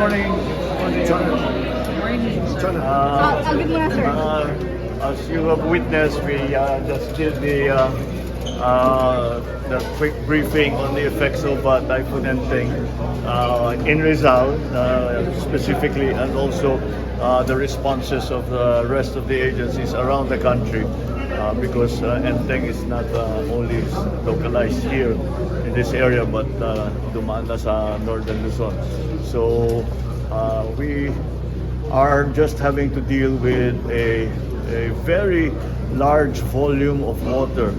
morning. Good morning, sir. As you have witnessed, we just did the quick briefing on the effects of Typhoon Enteng in Rizal specifically, and also the responses of the rest of the agencies around the country, because Enteng is not only localized here in this area, but dumaan na sa Northern Luzon. So we are just having to deal with a very large volume of water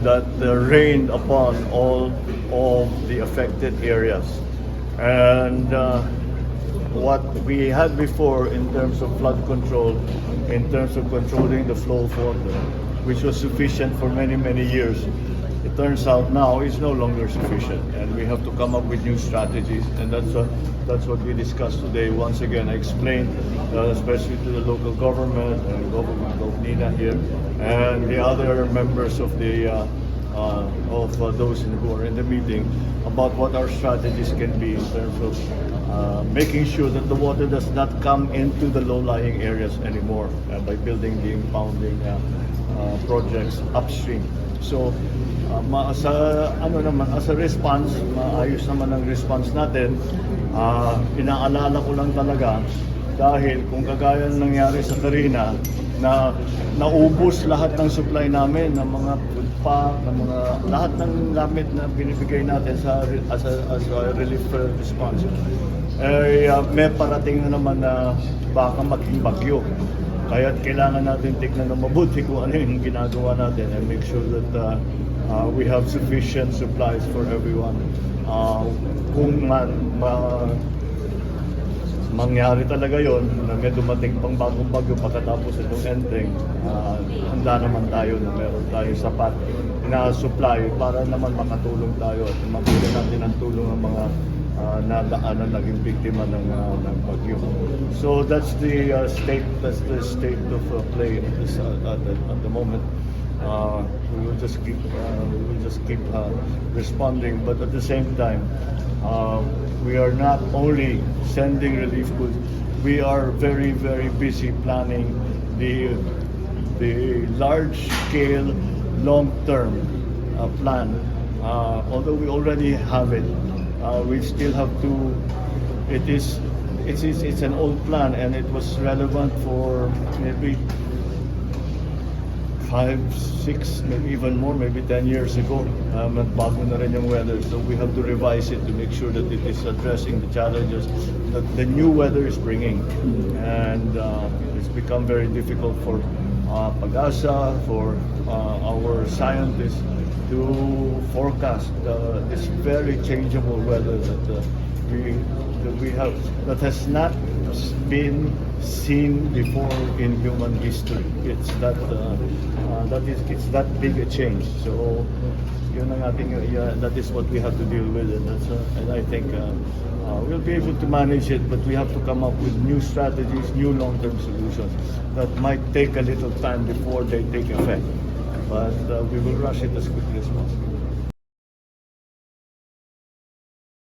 that rained upon all of the affected areas. And what we had before in terms of flood control, in terms of controlling the flow of water, which was sufficient for many, many years, it turns out now is no longer sufficient, and we have to come up with new strategies, and that's what we discussed today. Once again, I explained, especially to the local government and government of Nina here, and the other members of the those who are in the meeting, about what our strategies can be in terms of making sure that the water does not come into the low-lying areas anymore by building the impounding projects upstream. So, as a response, maayos naman ang response natin. Inaalala ko lang talaga, dahil kung kagaya ng nangyari sa Carina, na naubos lahat ng supply namin ng mga food pack, ng mga lahat ng gamit na binibigay natin as a relief response. May parating na naman na baka maging bagyo. Kaya kailangan natin tignan na mabuti kung ano yung ginagawa natin and make sure that we have sufficient supplies for everyone. Kung mangyari talaga yon na may dumating pang bagong bagyo pagkatapos itong Enteng, handa naman tayo na meron tayo sapat na supply para naman makatulong tayo at mabigyan natin ang tulong ng mga nadaanan naging biktima ng bagyo. So that's the state of play at the moment. We will just keep responding, but at the same time, we are not only sending relief goods. We are very, very busy planning the large-scale, long-term plan. Although we already have it, we still have to. It's an old plan, and it was relevant for maybe 5, 6, maybe even more, maybe 10 years ago. Bago na rin yung weather, so we have to revise it to make sure that it is addressing the challenges that the new weather is bringing. And it's become very difficult for Pag-asa, for our scientists to forecast this very changeable weather that we have, that has not been seen before in human history. It's that big a change. So yun ang ating, that is what we have to deal with, and I think we'll be able to manage it, but we have to come up with new strategies, new long-term solutions that might take a little time before they take effect. But we will rush it as quickly as possible.